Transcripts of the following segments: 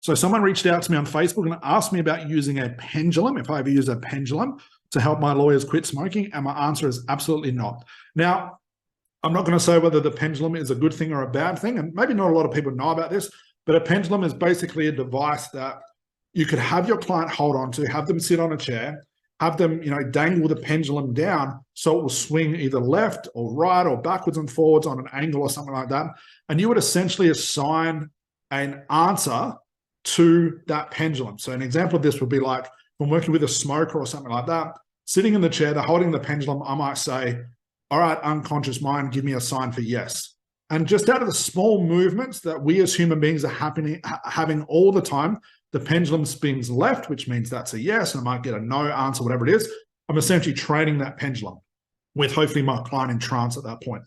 So someone reached out to me on Facebook and asked me about using a pendulum, if I ever use a pendulum to help my lawyers quit smoking, and my answer is absolutely not. Now, I'm not going to say whether the pendulum is a good thing or a bad thing, and maybe not a lot of people know about this, but a pendulum is basically a device that you could have your client hold on to, have them sit on a chair, have them, dangle the pendulum down so it will swing either left or right or backwards and forwards on an angle or something like that. And you would essentially assign an answer to that pendulum. So an example of this would be like, if I'm working with a smoker or something like that, sitting in the chair, they're holding the pendulum, I might say, all right, unconscious mind, give me a sign for yes. And just out of the small movements that we as human beings are having all the time, the pendulum spins left, which means that's a yes, and I might get a no answer, whatever it is. I'm essentially training that pendulum with hopefully my client in trance at that point.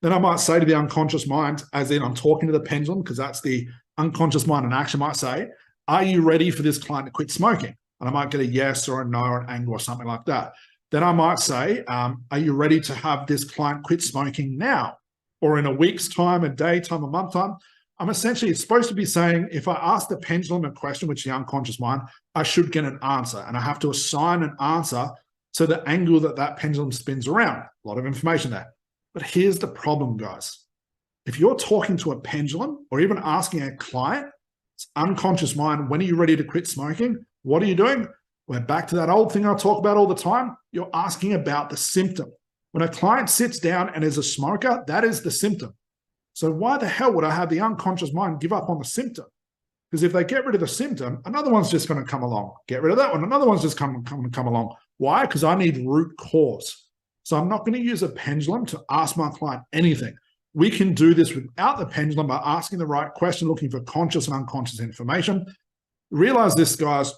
Then I might say to the unconscious mind, as in I'm talking to the pendulum, because that's the unconscious mind in action, might say, are you ready for this client to quit smoking? And I might get a yes or a no or an anger or something like that. Then I might say, are you ready to have this client quit smoking now? Or in a week's time, a day time, a month time? I'm essentially supposed to be saying, if I ask the pendulum a question, which is the unconscious mind, I should get an answer. And I have to assign an answer to the angle that that pendulum spins around. A lot of information there. But here's the problem, guys. If you're talking to a pendulum or even asking a client, it's unconscious mind, when are you ready to quit smoking? What are you doing? We're back to that old thing I talk about all the time. You're asking about the symptom. When a client sits down and is a smoker, that is the symptom. So why the hell would I have the unconscious mind give up on the symptom? Because if they get rid of the symptom, another one's just going to come along. Get rid of that one, another one's just come along. Why? Because I need root cause. So I'm not going to use a pendulum to ask my client anything. We can do this without the pendulum by asking the right question, looking for conscious and unconscious information. Realize this, guys,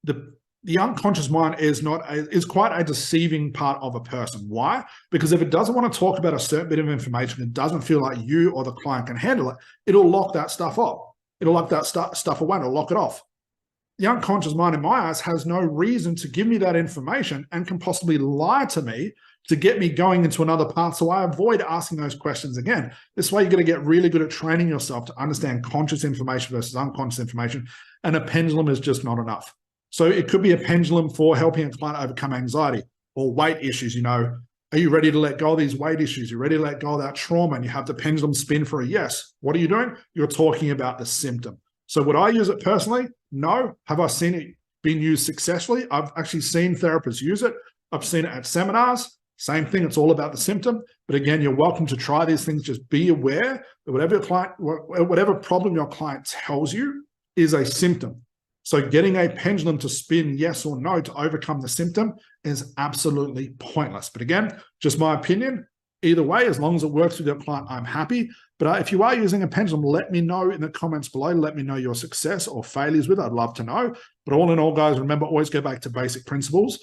the unconscious mind is quite a deceiving part of a person. Why? Because if it doesn't want to talk about a certain bit of information, it doesn't feel like you or the client can handle it, it'll lock that stuff up. It'll lock that stuff away, it'll lock it off. The unconscious mind, in my eyes, has no reason to give me that information and can possibly lie to me to get me going into another path. So I avoid asking those questions again. This way, you're going to get really good at training yourself to understand conscious information versus unconscious information. And a pendulum is just not enough. So it could be a pendulum for helping a client overcome anxiety or weight issues. Are you ready to let go of these weight issues? You're ready to let go of that trauma, and you have the pendulum spin for a yes. What are you doing? You're talking about the symptom. So would I use it personally? No. Have I seen it being used successfully? I've actually seen therapists use it. I've seen it at seminars. Same thing. It's all about the symptom. But again, you're welcome to try these things. Just be aware that whatever problem your client tells you is a symptom. So getting a pendulum to spin yes or no to overcome the symptom is absolutely pointless. But again, just my opinion. Either way, as long as it works with your client, I'm happy. But if you are using a pendulum, let me know in the comments below. Let me know your success or failures with it. I'd love to know. But all in all, guys, remember, always go back to basic principles.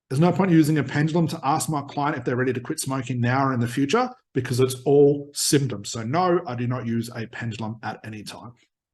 There's no point using a pendulum to ask my client if they're ready to quit smoking now or in the future, because it's all symptoms. So no, I do not use a pendulum at any time.